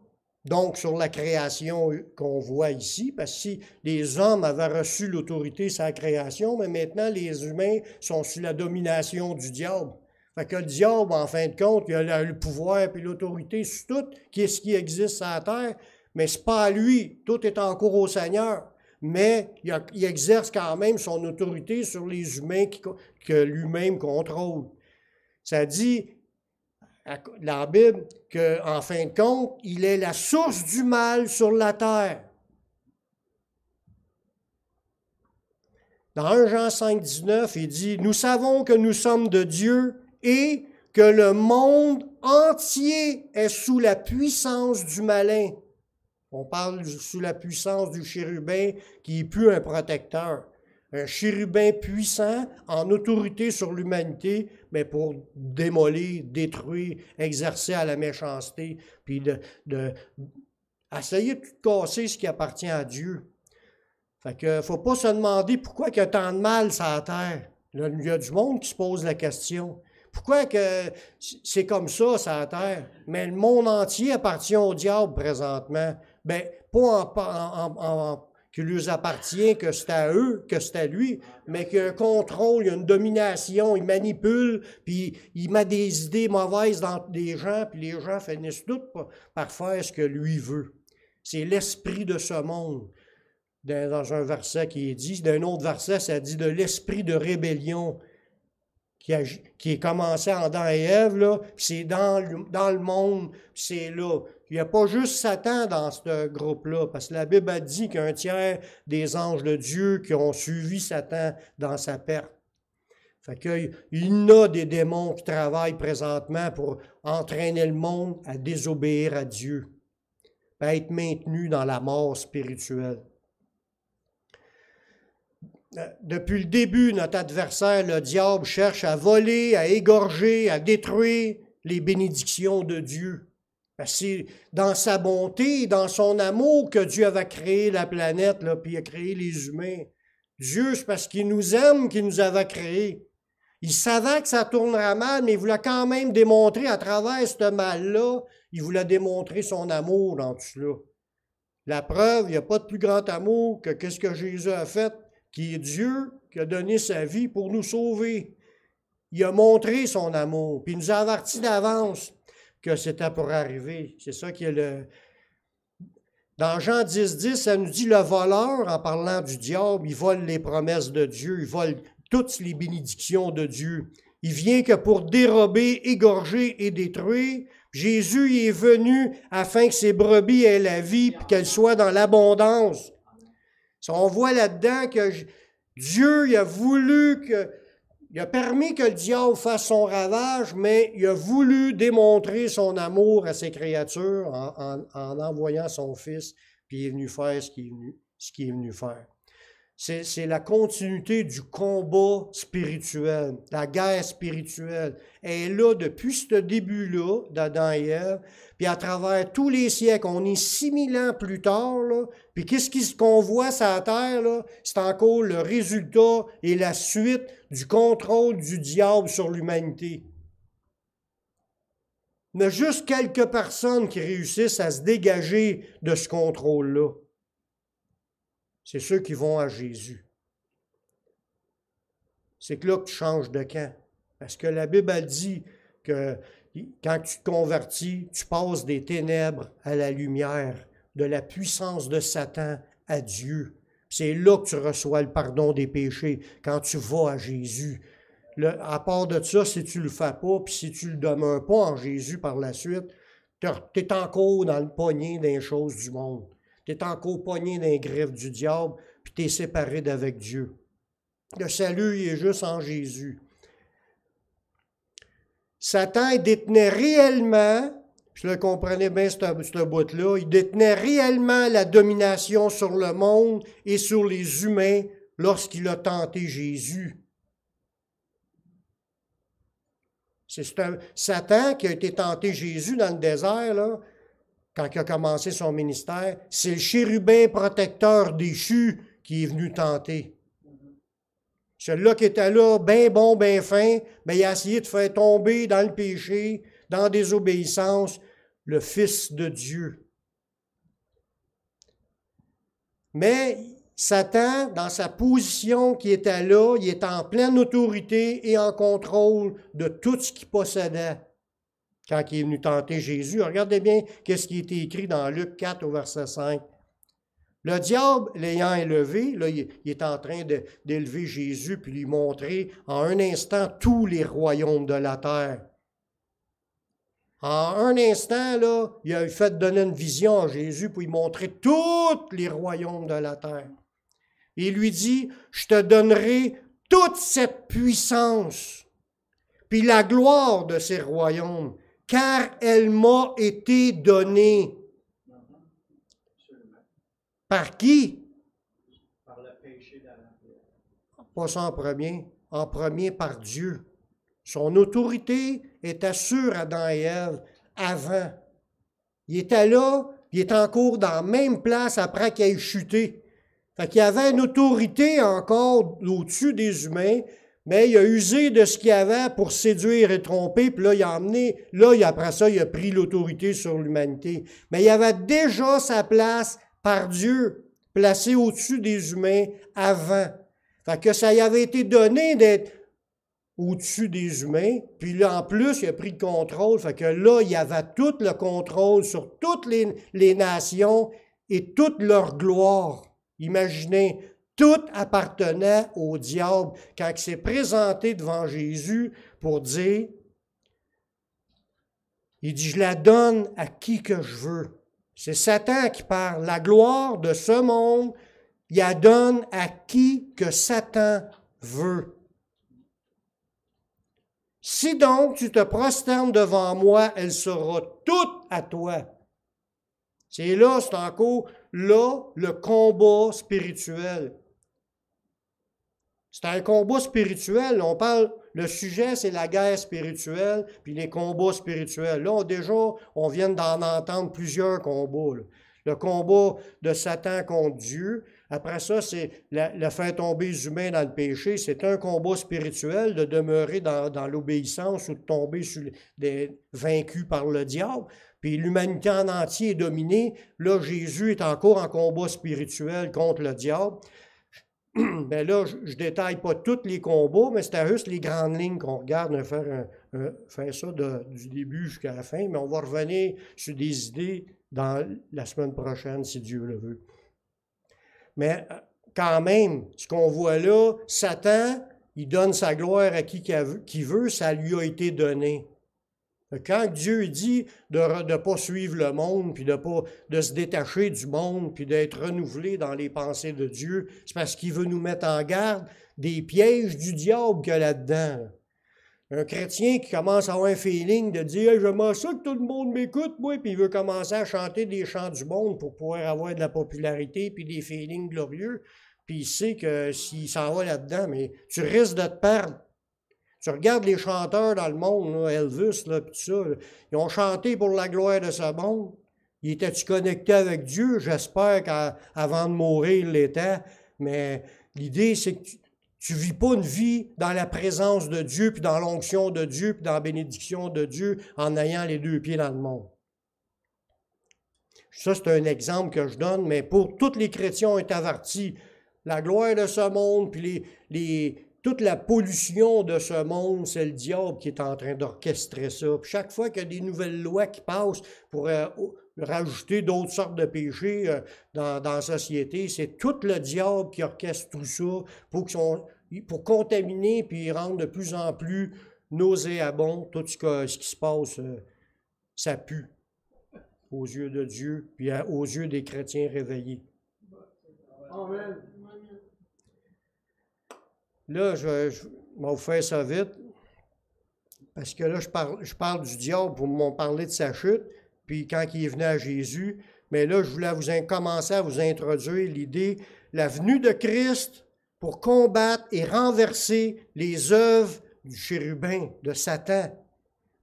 donc sur la création qu'on voit ici, parce que si les hommes avaient reçu l'autorité sur la création, mais maintenant les humains sont sous la domination du diable. Fait que le diable, en fin de compte, il a le pouvoir et l'autorité sur tout, qu'est-ce qui existe sur la terre, mais ce n'est pas à lui, tout est encore au Seigneur. Mais il exerce quand même son autorité sur les humains que lui-même contrôle. Ça dit dans la Bible qu'en fin de compte, il est la source du mal sur la terre. Dans 1 Jean 5, 19, il dit « Nous savons que nous sommes de Dieu et que le monde entier est sous la puissance du malin. » On parle sous la puissance du chérubin qui n'est plus un protecteur. Un chérubin puissant, en autorité sur l'humanité, mais pour démolir, détruire, exercer à la méchanceté, puis essayer de tout casser ce qui appartient à Dieu. Fait que faut pas se demander pourquoi il y a tant de mal sur la terre. Il y a du monde qui se pose la question. Pourquoi que c'est comme ça sur la terre? Mais le monde entier appartient au diable présentement. Ben, pas qu'il lui appartient, que c'est à eux, que c'est à lui, mais qu'il y a un contrôle, il y a une domination, il manipule, puis il met des idées mauvaises dans les gens, puis les gens finissent tous par faire ce que lui veut. C'est l'esprit de ce monde. Dans un verset qui est dit, d'un autre verset, ça dit de l'esprit de rébellion qui est commencé en Adam et Ève, là, puis c'est dans le monde, c'est là. Il n'y a pas juste Satan dans ce groupe-là, parce que la Bible a dit qu'il y a un tiers des anges de Dieu qui ont suivi Satan dans sa perte. Fait qu'il y a des démons qui travaillent présentement pour entraîner le monde à désobéir à Dieu, à être maintenu dans la mort spirituelle. Depuis le début, notre adversaire, le diable, cherche à voler, à égorger, à détruire les bénédictions de Dieu. C'est dans sa bonté, dans son amour que Dieu avait créé la planète, là, puis il a créé les humains. Dieu, c'est parce qu'il nous aime qu'il nous avait créés. Il savait que ça tournerait mal, mais il voulait quand même démontrer à travers ce mal-là, il voulait démontrer son amour dans tout cela. La preuve, il n'y a pas de plus grand amour que ce que Jésus a fait, qui est Dieu, qui a donné sa vie pour nous sauver. Il a montré son amour, puis il nous a averti d'avance que c'était pour arriver. C'est ça qui est le... Dans Jean 10, ça nous dit, le voleur, en parlant du diable, il vole les promesses de Dieu, il vole toutes les bénédictions de Dieu. Il vient que pour dérober, égorger et détruire. Jésus il est venu afin que ses brebis aient la vie, puis qu'elles soient dans l'abondance. On voit là-dedans que Dieu il a voulu il a permis que le diable fasse son ravage, mais il a voulu démontrer son amour à ses créatures en envoyant son Fils, puis il est venu faire ce qu'il est venu faire. C'est la continuité du combat spirituel, la guerre spirituelle. Elle est là depuis ce début-là d'Adam et Ève, puis à travers tous les siècles, on est 6000 ans plus tard, là, puis qu'est-ce qu'on voit sur la terre, là? C'est encore le résultat et la suite du contrôle du diable sur l'humanité. Il y a juste quelques personnes qui réussissent à se dégager de ce contrôle-là. C'est ceux qui vont à Jésus. C'est que là que tu changes de camp. Parce que la Bible a dit que quand tu te convertis, tu passes des ténèbres à la lumière, de la puissance de Satan à Dieu. C'est là que tu reçois le pardon des péchés, quand tu vas à Jésus. À part de ça, si tu ne le fais pas, puis si tu ne le demeures pas en Jésus par la suite, tu es encore dans le poignet des choses du monde. Tu es encore pogné dans les griffes du diable, puis tu es séparé d'avec Dieu. Le salut, il est juste en Jésus. Satan détenait réellement, je le comprenais bien ce bout-là, il détenait réellement la domination sur le monde et sur les humains lorsqu'il a tenté Jésus. C'est Satan qui a été tenté Jésus dans le désert, là, quand il a commencé son ministère, c'est le chérubin protecteur déchu qui est venu tenter. Celui-là qui était là, bien bon, bien fin, mais il a essayé de faire tomber dans le péché, dans la désobéissance, le Fils de Dieu. Mais Satan, dans sa position qui était là, il était en pleine autorité et en contrôle de tout ce qu'il possédait. Quand il est venu tenter Jésus, regardez bien qu'est-ce qui est écrit dans Luc 4 au verset 5. Le diable, l'ayant élevé, là, il est en train d'élever Jésus puis lui montrer en un instant tous les royaumes de la terre. En un instant, là, il a fait donner une vision à Jésus pour lui montrer tous les royaumes de la terre. Il lui dit, je te donnerai toute cette puissance, puis la gloire de ces royaumes, car elle m'a été donnée. Par qui? Par le péché d'Adam. pas ça en premier par Dieu. Son autorité était sur Adam et Ève avant. Il était là, il est encore dans la même place après qu'il ait chuté. Fait qu'il y avait une autorité encore au-dessus des humains, mais il a usé de ce qu'il y avait pour séduire et tromper, puis là, il a emmené, là, après ça, il a pris l'autorité sur l'humanité. Mais il avait déjà sa place par Dieu, placée au-dessus des humains avant. Fait que ça y avait été donné d'être au-dessus des humains, puis là, en plus, il a pris le contrôle, fait que là, il avait tout le contrôle sur toutes les nations et toute leur gloire. Imaginez, tout appartenait au diable quand il s'est présenté devant Jésus pour dire, il dit, je la donne à qui que je veux. C'est Satan qui parle. La gloire de ce monde, il la donne à qui que Satan veut. Si donc tu te prosternes devant moi, elle sera toute à toi. C'est là, c'est encore là le combat spirituel. C'est un combat spirituel. On parle, le sujet, c'est la guerre spirituelle, puis les combats spirituels. Là, on vient d'en entendre plusieurs combats. Là. Le combat de Satan contre Dieu. Après ça, c'est le faire tomber les humains dans le péché. C'est un combat spirituel de demeurer dans l'obéissance ou de tomber vaincus par le diable. Puis l'humanité en entier est dominée. Là, Jésus est encore en combat spirituel contre le diable. Bien là, je ne détaille pas tous les combats, mais c'était juste les grandes lignes qu'on regarde, faire ça du début jusqu'à la fin. Mais on va revenir sur des idées dans la semaine prochaine, si Dieu le veut. Mais quand même, ce qu'on voit là, Satan, il donne sa gloire à qui veut, ça lui a été donné. Quand Dieu dit de ne pas suivre le monde, puis de se détacher du monde, puis d'être renouvelé dans les pensées de Dieu, c'est parce qu'il veut nous mettre en garde des pièges du diable qu'il y a là-dedans. Un chrétien qui commence à avoir un feeling de dire hey, « J'aimerais ça que tout le monde m'écoute, moi », puis il veut commencer à chanter des chants du monde pour pouvoir avoir de la popularité puis des feelings glorieux, puis il sait que s'il s'en va là-dedans, mais tu risques de te perdre. Tu regardes les chanteurs dans le monde, là, Elvis, là, puis tout ça, là, ils ont chanté pour la gloire de ce monde. Ils étaient-tu connectés avec Dieu? J'espère qu'avant de mourir, il l'était, mais l'idée, c'est que tu ne vis pas une vie dans la présence de Dieu, puis dans l'onction de Dieu, puis dans la bénédiction de Dieu, en ayant les deux pieds dans le monde. Ça, c'est un exemple que je donne, mais pour tous les chrétiens ont été avertis. La gloire de ce monde, puis toute la pollution de ce monde, c'est le diable qui est en train d'orchestrer ça. Puis chaque fois qu'il y a des nouvelles lois qui passent pour rajouter d'autres sortes de péchés dans la société, c'est tout le diable qui orchestre tout ça pour contaminer puis rendre de plus en plus nauséabond tout ce qui se passe. Ça pue aux yeux de Dieu puis aux yeux des chrétiens réveillés. Amen. Là, je vais vous faire ça vite, parce que là, je parle du diable pour m'en parler de sa chute, puis quand il est venu à Jésus, mais là, je voulais commencer à vous introduire l'idée, la venue de Christ pour combattre et renverser les œuvres du chérubin, de Satan.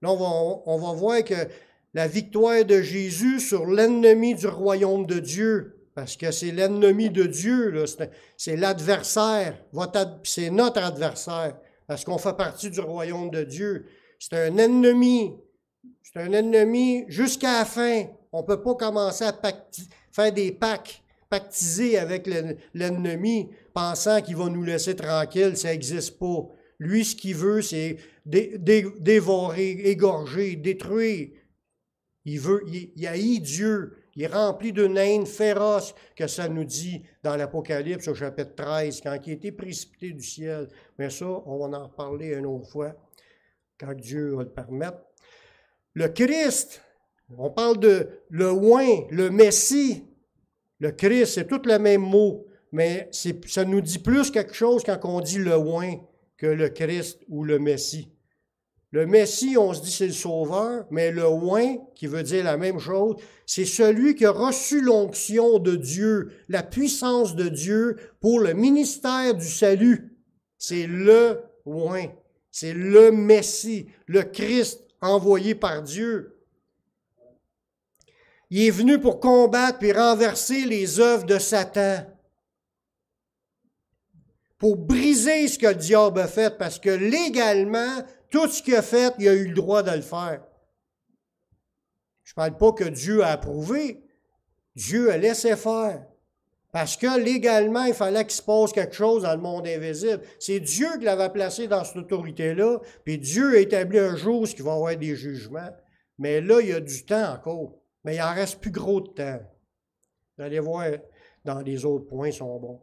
Là, on va voir que la victoire de Jésus sur l'ennemi du royaume de Dieu, parce que c'est l'ennemi de Dieu, là, c'est l'adversaire, c'est notre adversaire, parce qu'on fait partie du royaume de Dieu. C'est un ennemi jusqu'à la fin. On ne peut pas commencer à faire des pactiser avec l'ennemi, pensant qu'il va nous laisser tranquilles, ça n'existe pas. Lui, ce qu'il veut, c'est dévorer, égorger, détruire. Il haït Dieu. Il est rempli d'une haine féroce, que ça nous dit dans l'Apocalypse au chapitre 13, quand il a été précipité du ciel. Mais ça, on va en reparler une autre fois, quand Dieu va le permettre. Le Christ, on parle de le oint, le Messie. Le Christ, c'est tout le même mot, mais ça nous dit plus quelque chose quand on dit le oint que le Christ ou le Messie. Le Messie, on se dit c'est le Sauveur, mais le oint, qui veut dire la même chose, c'est celui qui a reçu l'onction de Dieu, la puissance de Dieu pour le ministère du salut. C'est le oint. C'est le Messie, le Christ envoyé par Dieu. Il est venu pour combattre et renverser les œuvres de Satan. Pour briser ce que le diable a fait, parce que légalement, tout ce qu'il a fait, il a eu le droit de le faire. Je ne parle pas que Dieu a approuvé. Dieu a laissé faire. Parce que légalement, il fallait qu'il se passe quelque chose dans le monde invisible. C'est Dieu qui l'avait placé dans cette autorité-là, puis Dieu a établi un jour où il va y avoir des jugements. Mais là, il y a du temps encore. Mais il en reste plus gros de temps. Vous allez voir, dans les autres points, ils sont bons.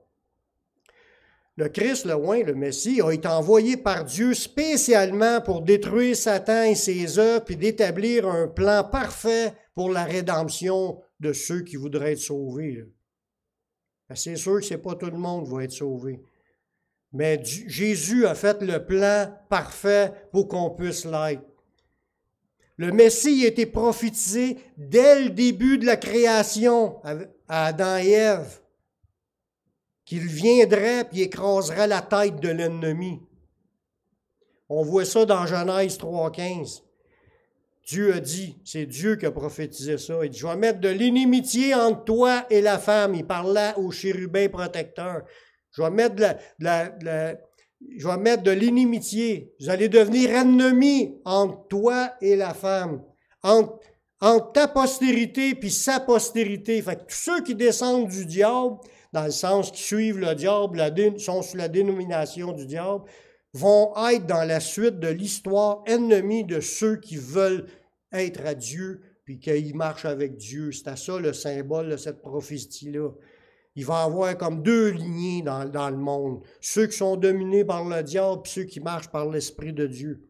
Le Christ, le oint, le Messie, a été envoyé par Dieu spécialement pour détruire Satan et ses œuvres, puis d'établir un plan parfait pour la rédemption de ceux qui voudraient être sauvés. C'est sûr que ce n'est pas tout le monde qui va être sauvé. Mais Jésus a fait le plan parfait pour qu'on puisse l'être. Le Messie a été prophétisé dès le début de la création à Adam et Ève, qu'il viendrait et écraserait la tête de l'ennemi. On voit ça dans Genèse 3,15. Dieu a dit, c'est Dieu qui a prophétisé ça. Il dit, je vais mettre de l'inimitié entre toi et la femme. Il parlait au chérubin protecteur. Je vais mettre de l'inimitié. Vous allez devenir ennemis entre toi et la femme. Entre ta postérité puis sa postérité. Fait que tous ceux qui descendent du diable, dans le sens qui suivent le diable, sont sous la dénomination du diable, vont être dans la suite de l'histoire ennemis de ceux qui veulent être à Dieu puis qu'ils marchent avec Dieu. C'est à ça le symbole de cette prophétie-là. Il va y avoir comme deux lignées dans le monde. Ceux qui sont dominés par le diable et ceux qui marchent par l'Esprit de Dieu.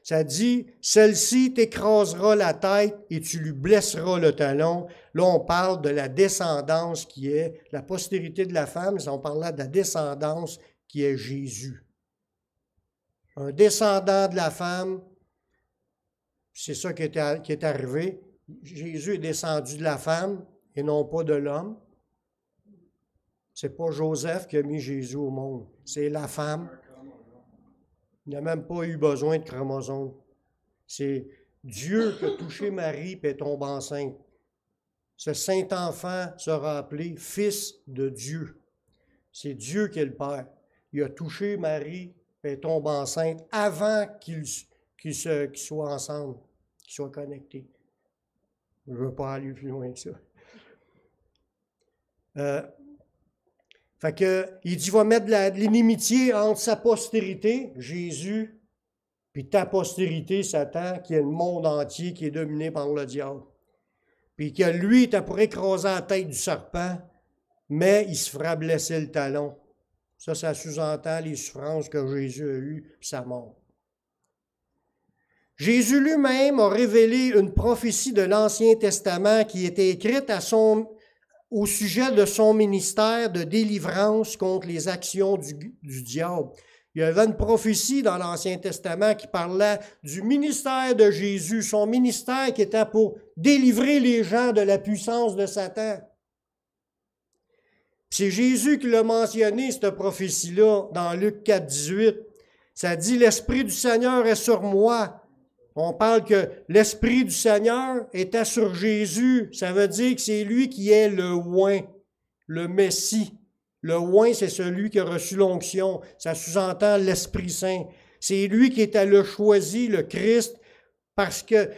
Ça dit, celle-ci t'écrasera la tête et tu lui blesseras le talon. Là, on parle de la descendance qui est la postérité de la femme. On parle là de la descendance qui est Jésus. Un descendant de la femme, c'est ça qui est arrivé. Jésus est descendu de la femme et non pas de l'homme. C'est pas Joseph qui a mis Jésus au monde, c'est la femme. Il n'a même pas eu besoin de chromosomes. C'est Dieu qui a touché Marie et tombe enceinte. Ce saint enfant sera appelé Fils de Dieu. C'est Dieu qui est le Père. Il a touché Marie et tombe enceinte avant qu'ils soient ensemble, qu'ils soient connectés. Je ne veux pas aller plus loin que ça. Fait que, il dit, va mettre de l'inimitié entre sa postérité, Jésus, puis ta postérité, Satan, qui est le monde entier, qui est dominé par le diable. Puis que lui, il pour écraser la tête du serpent, mais il se fera blesser le talon. Ça sous-entend les souffrances que Jésus a eues, puis sa mort. Jésus lui-même a révélé une prophétie de l'Ancien Testament qui était écrite au sujet de son ministère de délivrance contre les actions du diable. Il y avait une prophétie dans l'Ancien Testament qui parlait du ministère de Jésus, son ministère qui était pour délivrer les gens de la puissance de Satan. C'est Jésus qui l'a mentionné, cette prophétie-là, dans Luc 4, 18. Ça dit, « L'Esprit du Seigneur est sur moi. » On parle que l'Esprit du Seigneur était sur Jésus. Ça veut dire que c'est lui qui est le oint, le Messie. Le oint, c'est celui qui a reçu l'onction. Ça sous-entend l'Esprit Saint. C'est lui qui était le choisi, le Christ, parce que,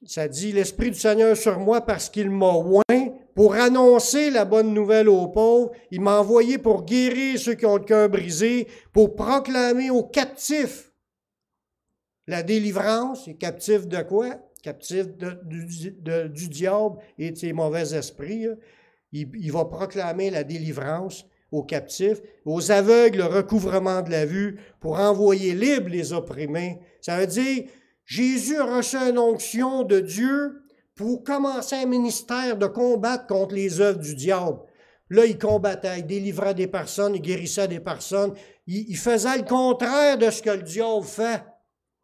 ça dit, l'Esprit du Seigneur sur moi parce qu'il m'a oint pour annoncer la bonne nouvelle aux pauvres. Il m'a envoyé pour guérir ceux qui ont le cœur brisé, pour proclamer aux captifs la délivrance. Et captif de quoi? Captif du diable et de ses mauvais esprits. Il va proclamer la délivrance aux captifs, aux aveugles le recouvrement de la vue, pour envoyer libres les opprimés. Ça veut dire, Jésus a reçu une onction de Dieu pour commencer un ministère de combattre contre les œuvres du diable. Là, il combattait, il délivrait des personnes, il guérissait des personnes. Il faisait le contraire de ce que le diable fait.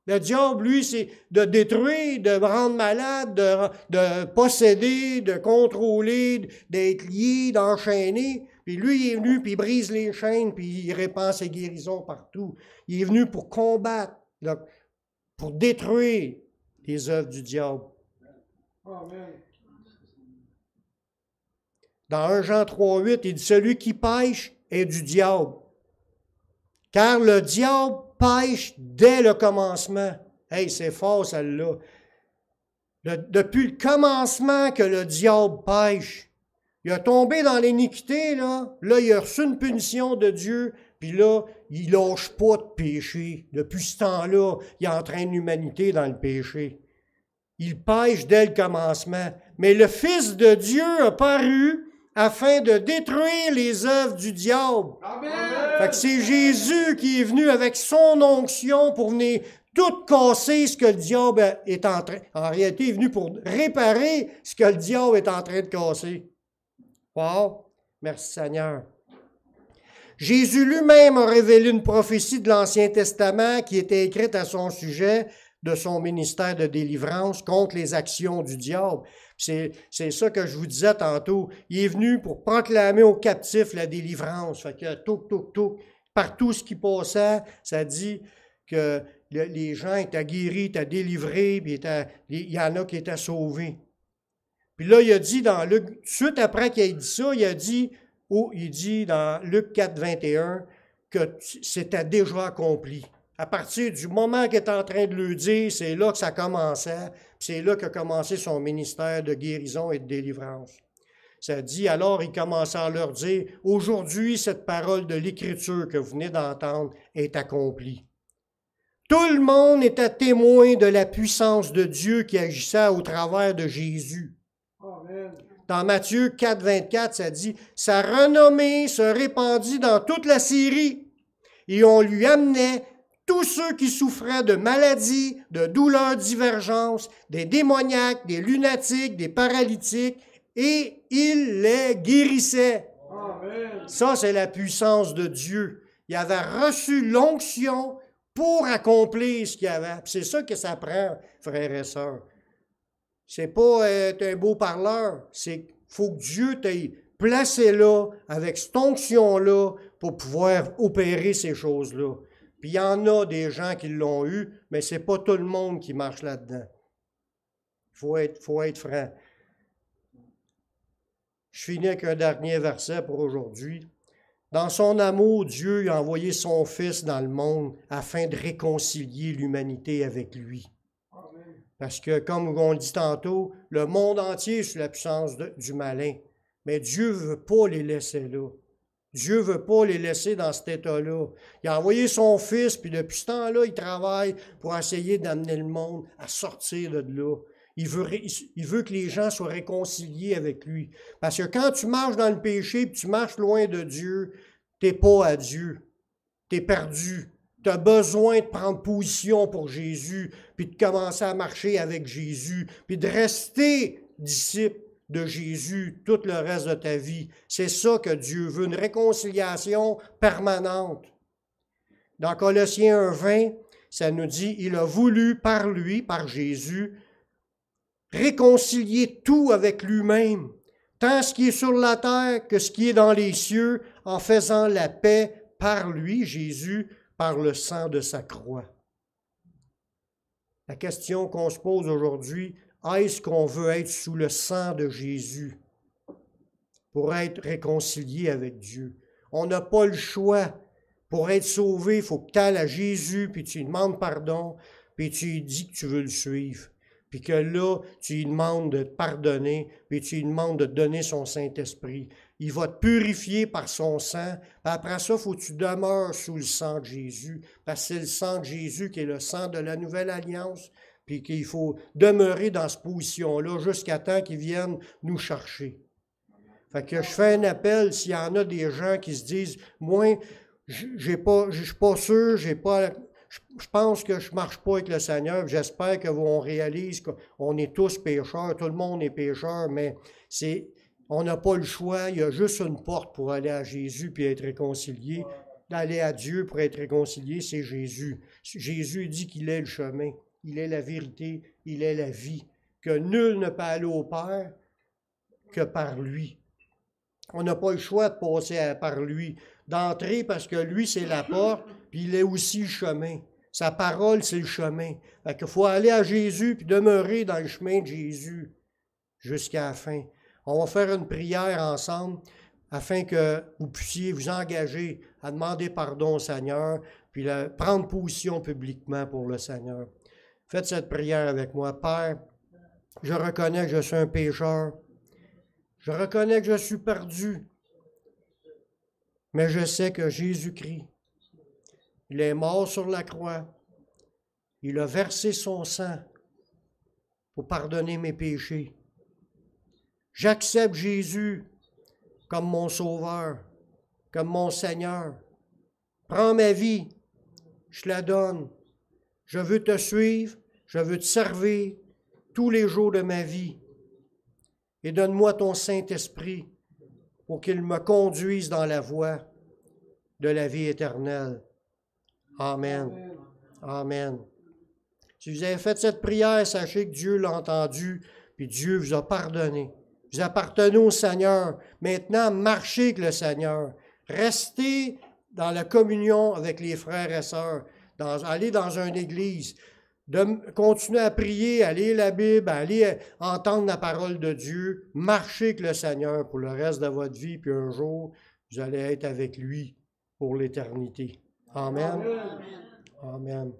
Le diable, lui, c'est de détruire, de rendre malade, de posséder, de contrôler, d'être lié, d'enchaîner. Puis lui, il est venu, puis il brise les chaînes, puis il répand ses guérisons partout. Il est venu pour combattre, là, pour détruire les œuvres du diable. Amen. Dans 1 Jean 3,8, il dit « Celui qui pêche est du diable. Car le diable pêche dès le commencement. » Hey, c'est fort, celle-là. Depuis le commencement que le diable pêche. Il a tombé dans l'iniquité, là. Là, il a reçu une punition de Dieu. Puis là, il lâche pas de péché. Depuis ce temps-là, il entraîne l'humanité dans le péché. Il pêche dès le commencement. Mais le Fils de Dieu a paru afin de détruire les œuvres du diable. Amen. Fait que c'est Jésus qui est venu avec son onction pour venir tout casser ce que le diable est en train... En réalité, il est venu pour réparer ce que le diable est en train de casser. Wow! Merci Seigneur. Jésus lui-même a révélé une prophétie de l'Ancien Testament qui était écrite à son sujet de son ministère de délivrance contre les actions du diable. C'est ça que je vous disais tantôt. Il est venu pour proclamer aux captifs la délivrance. Fait que tout, partout ce qui passait, ça dit que les gens étaient guéris, étaient délivrés, puis il y en a qui étaient sauvés. Puis là, il a dit dans Luc, tout de suite après qu'il ait dit ça, il dit dans Luc 4, 21 que c'était déjà accompli. À partir du moment qu'il est en train de le dire, c'est là que ça commençait, puis c'est là qu'a commencé son ministère de guérison et de délivrance. Ça dit, alors il commença à leur dire, « Aujourd'hui, cette parole de l'Écriture que vous venez d'entendre est accomplie. » Tout le monde était témoin de la puissance de Dieu qui agissait au travers de Jésus. Amen. Dans Matthieu 4, 24, ça dit, « Sa renommée se répandit dans toute la Syrie, et on lui amenait tous ceux qui souffraient de maladies, de douleurs divergences, des démoniaques, des lunatiques, des paralytiques, et il les guérissait. » Amen. Ça, c'est la puissance de Dieu. Il avait reçu l'onction pour accomplir ce qu'il y avait. C'est ça que ça prend, frères et sœurs. C'est pas être un beau parleur, c'est qu'il faut que Dieu t'ait placé là, avec cette onction-là, pour pouvoir opérer ces choses-là. Puis il y en a des gens qui l'ont eu, mais c'est pas tout le monde qui marche là-dedans. Faut être franc. Je finis avec un dernier verset pour aujourd'hui. Dans son amour, Dieu a envoyé son Fils dans le monde afin de réconcilier l'humanité avec lui. Parce que, comme on le dit tantôt, le monde entier est sous la puissance du malin. Mais Dieu ne veut pas les laisser là. Dieu ne veut pas les laisser dans cet état-là. Il a envoyé son Fils, puis depuis ce temps-là, il travaille pour essayer d'amener le monde à sortir de là. Il veut que les gens soient réconciliés avec lui. Parce que quand tu marches dans le péché, puis tu marches loin de Dieu, tu n'es pas à Dieu. Tu es perdu. Tu as besoin de prendre position pour Jésus, puis de commencer à marcher avec Jésus, puis de rester disciple de Jésus tout le reste de ta vie. C'est ça que Dieu veut, une réconciliation permanente. Dans Colossiens 1,20, ça nous dit, il a voulu par lui, par Jésus, réconcilier tout avec lui-même, tant ce qui est sur la terre que ce qui est dans les cieux, en faisant la paix par lui, Jésus, par le sang de sa croix. La question qu'on se pose aujourd'hui, est-ce qu'on veut être sous le sang de Jésus pour être réconcilié avec Dieu? On n'a pas le choix. Pour être sauvé, il faut que tu ailles à Jésus, puis tu lui demandes pardon, puis tu lui dis que tu veux le suivre. Puis que là, tu lui demandes de te pardonner, puis tu lui demandes de te donner son Saint-Esprit. Il va te purifier par son sang. Puis après ça, il faut que tu demeures sous le sang de Jésus, parce que c'est le sang de Jésus qui est le sang de la nouvelle alliance, puis qu'il faut demeurer dans cette position-là jusqu'à temps qu'ils viennent nous chercher. Fait que je fais un appel, s'il y en a des gens qui se disent, moi, je suis pas sûr, je pense que je ne marche pas avec le Seigneur. J'espère qu'on réalise qu'on est tous pécheurs, tout le monde est pécheur, mais on n'a pas le choix. Il y a juste une porte pour aller à Jésus puis être réconcilié. D'aller à Dieu pour être réconcilié, c'est Jésus. Jésus dit qu'il est le chemin, il est la vérité, il est la vie, que nul ne peut aller au Père que par lui. On n'a pas le choix de passer par lui, d'entrer parce que lui, c'est la porte, puis il est aussi le chemin. Sa parole, c'est le chemin. Fait qu'il faut aller à Jésus puis demeurer dans le chemin de Jésus jusqu'à la fin. On va faire une prière ensemble afin que vous puissiez vous engager à demander pardon au Seigneur puis prendre position publiquement pour le Seigneur. Faites cette prière avec moi. Père, je reconnais que je suis un pécheur. Je reconnais que je suis perdu. Mais je sais que Jésus-Christ, il est mort sur la croix. Il a versé son sang pour pardonner mes péchés. J'accepte Jésus comme mon Sauveur, comme mon Seigneur. Prends ma vie, je la donne. Je veux te suivre, je veux te servir tous les jours de ma vie. Et donne-moi ton Saint-Esprit pour qu'il me conduise dans la voie de la vie éternelle. Amen. Amen. Si vous avez fait cette prière, sachez que Dieu l'a entendu, puis Dieu vous a pardonné. Vous appartenez au Seigneur. Maintenant, marchez avec le Seigneur. Restez dans la communion avec les frères et sœurs. Allez dans une église. Continuez à prier, à lire la Bible, à aller entendre la parole de Dieu. Marchez avec le Seigneur pour le reste de votre vie, puis un jour, vous allez être avec lui pour l'éternité. Amen. Amen. Amen.